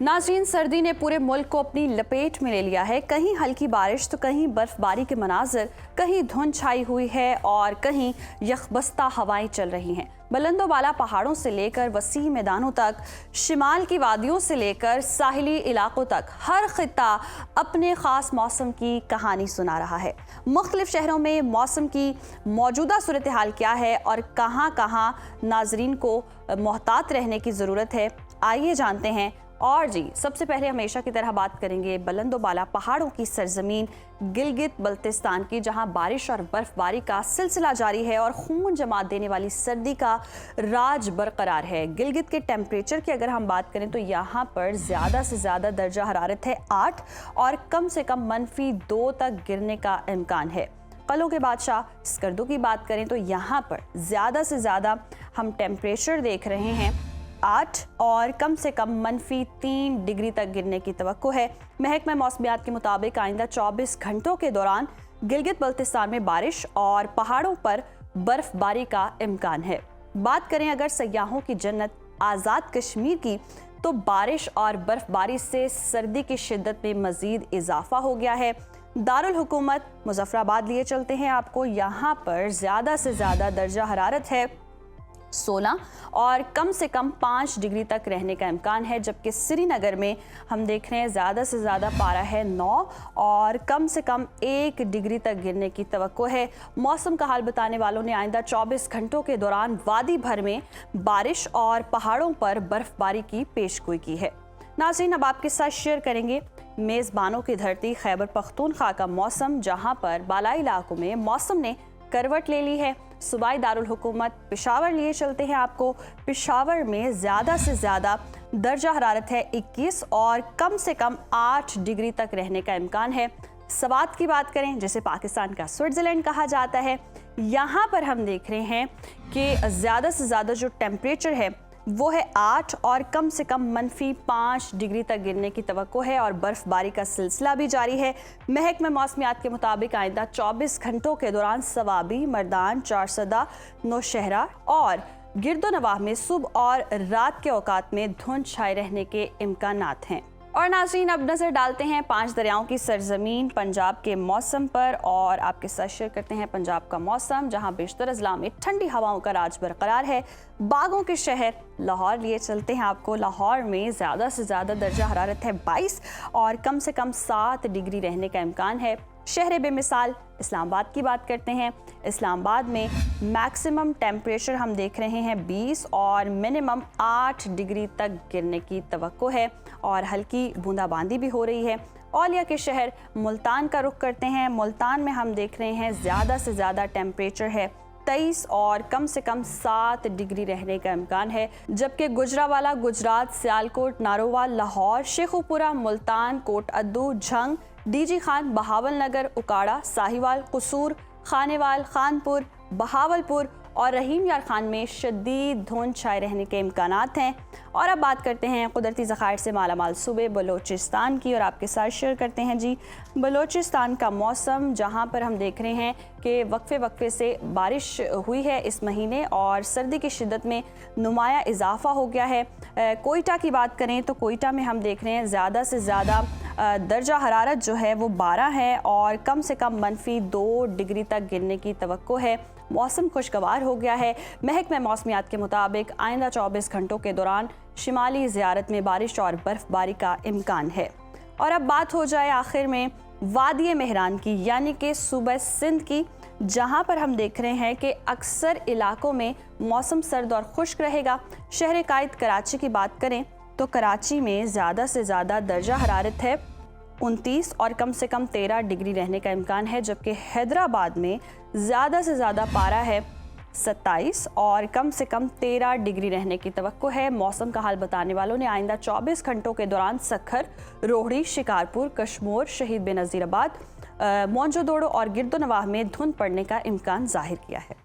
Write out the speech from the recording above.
नाज़रीन, सर्दी ने पूरे मुल्क को अपनी लपेट में ले लिया है। कहीं हल्की बारिश तो कहीं बर्फबारी के मनाजिर, कहीं धुंध छाई हुई है और कहीं यखबस्ता हवाएं चल रही हैं। बुलंदो बाला पहाड़ों से लेकर वसी मैदानों तक, शिमाल की वादियों से लेकर साहिली इलाकों तक, हर खित्ता अपने ख़ास मौसम की कहानी सुना रहा है। मुख्तलिफ शहरों में मौसम की मौजूदा सूरत हाल क्या है और कहाँ कहाँ नाजरीन को मोहतात रहने की ज़रूरत है, आइए जानते हैं। और जी, सबसे पहले हमेशा की तरह बात करेंगे बुलंदो बाला पहाड़ों की सरजमीन गिलगित बल्तिस्तान की, जहां बारिश और बर्फबारी का सिलसिला जारी है और खून जमा देने वाली सर्दी का राज बरकरार है। गिलगित के टेम्परेचर की अगर हम बात करें तो यहाँ पर ज़्यादा से ज़्यादा दर्जा हरारत है 8 और कम से कम -2 तक गिरने का इम्कान है। कलों के बादशाह स्कर्दू की बात करें तो यहाँ पर ज़्यादा से ज़्यादा हम टेम्परेचर देख रहे हैं 8 और कम से कम -3 डिग्री तक गिरने की तवक्को है। महकमा मौसमियात के मुताबिक आइंदा 24 घंटों के दौरान गिलगित बल्तिस्तान में बारिश और पहाड़ों पर बर्फबारी का इम्कान है। बात करें अगर सयाहों की जन्नत आज़ाद कश्मीर की, तो बारिश और बर्फबारी से सर्दी की शिद्दत में मज़ीद इजाफा हो गया है। दारुल हुकूमत मुजफ्फराबाद लिए चलते हैं आपको। यहाँ पर ज़्यादा से ज़्यादा दर्जा हरारत है 16 और कम से कम 5 डिग्री तक रहने का इम्कान है, जबकि श्रीनगर में हम देख रहे हैं ज़्यादा से ज़्यादा पारा है 9 और कम से कम 1 डिग्री तक गिरने की तवक्को है। मौसम का हाल बताने वालों ने आइंदा 24 घंटों के दौरान वादी भर में बारिश और पहाड़ों पर बर्फबारी की पेशगोई की है। नाज़रीन, अब आपके साथ शेयर करेंगे मेज़बानों की धरती खैबर पख्तूनख्वा का मौसम, जहाँ पर बालाई इलाकों में मौसम ने करवट ले ली है। सूबाई दारुल हुकूमत पेशावर लिए चलते हैं आपको। पेशावर में ज़्यादा से ज़्यादा दर्जा हरारत है 21 और कम से कम 8 डिग्री तक रहने का इम्कान है। सवात की बात करें, जिसे पाकिस्तान का स्विट्ज़रलैंड कहा जाता है, यहाँ पर हम देख रहे हैं कि ज़्यादा से ज़्यादा जो टेम्परेचर है वो है 8 और कम से कम -5 डिग्री तक गिरने की तवक्को है और बर्फबारी का सिलसिला भी जारी है। महकमा मौसमियात के मुताबिक आइंदा 24 घंटों के दौरान सवाबी, मर्दान, चारसदा, नौशहरा और गिरदोनवाह में सुबह और रात के औकात में धुंध छाए रहने के इम्कानात हैं। और नाज़रीन, अब नज़र डालते हैं 5 दरियाओं की सरजमीन पंजाब के मौसम पर और आपके साथ शेयर करते हैं पंजाब का मौसम, जहां बेशतर अजला में ठंडी हवाओं का राज बरकरार है। बागों के शहर लाहौर लिए चलते हैं आपको। लाहौर में ज़्यादा से ज़्यादा दर्जा हरारत है 22 और कम से कम 7 डिग्री रहने का इम्कान है। शहर बेमिसाल इस्लामाबाद की बात करते हैं। इस्लामाबाद में मैक्सिमम टेम्परेचर हम देख रहे हैं 20 और मिनिमम 8 डिग्री तक गिरने की तवक्को है और हल्की बूंदाबांदी भी हो रही है। औलिया के शहर मुल्तान का रुख करते हैं। मुल्तान में हम देख रहे हैं ज़्यादा से ज़्यादा टेम्परेचर है 23 और कम से कम 7 डिग्री रहने का इम्कान है, जबकि गुजरावाला, गुजरात, सियालकोट, नारोवाल, लाहौर, शेखुपुरा, मुल्तान, कोट अद्दू, झंग, डीजी खान, बहावल नगर, उकाड़ा, साहिवाल, कसूर, खानेवाल, खानपुर, बहावलपुर और रहीम यार खान में शदीद धुंध छाए रहने के इम्कानात हैं। और अब बात करते हैं कुदरती ज़खायर से मालामाल सूबे बलोचिस्तान की और आपके साथ शेयर करते हैं जी बलोचिस्तान का मौसम, जहां पर हम देख रहे हैं कि वक्फे से बारिश हुई है इस महीने और सर्दी की शिद्दत में नुमाया इजाफा हो गया है। कोयटा की बात करें तो कोयटा में हम देख रहे हैं ज़्यादा से ज़्यादा दर्जा हरारत जो है वो 12 है और कम से कम -2 डिग्री तक गिरने की तवक्को है। मौसम खुशगवार हो गया है। महकमा मौसमियात के मुताबिक आइंदा 24 घंटों के दौरान शिमाली ज़ियारत में बारिश और बर्फबारी का इम्कान है। और अब बात हो जाए आखिर में वादी मेहरान की, यानी कि सूबा सिंध की, जहां पर हम देख रहे हैं कि अक्सर इलाकों में मौसम सर्द और खुश्क रहेगा। शहर कायद कराची की बात करें तो कराची में ज़्यादा से ज़्यादा दर्जा हरारत है 29 और कम से कम 13 डिग्री रहने का इम्कान है, जबकि हैदराबाद में ज़्यादा से ज़्यादा पारा है 27 और कम से कम 13 डिग्री रहने की तवक्को है। मौसम का हाल बताने वालों ने आइंदा 24 घंटों के दौरान सखर, रोहड़ी, शिकारपुर, कश्मोर, शहीद बेनज़ीराबाद, मोइनजोदड़ो और गिरदोनवाह में धुंध पड़ने का इम्कान जाहिर किया है।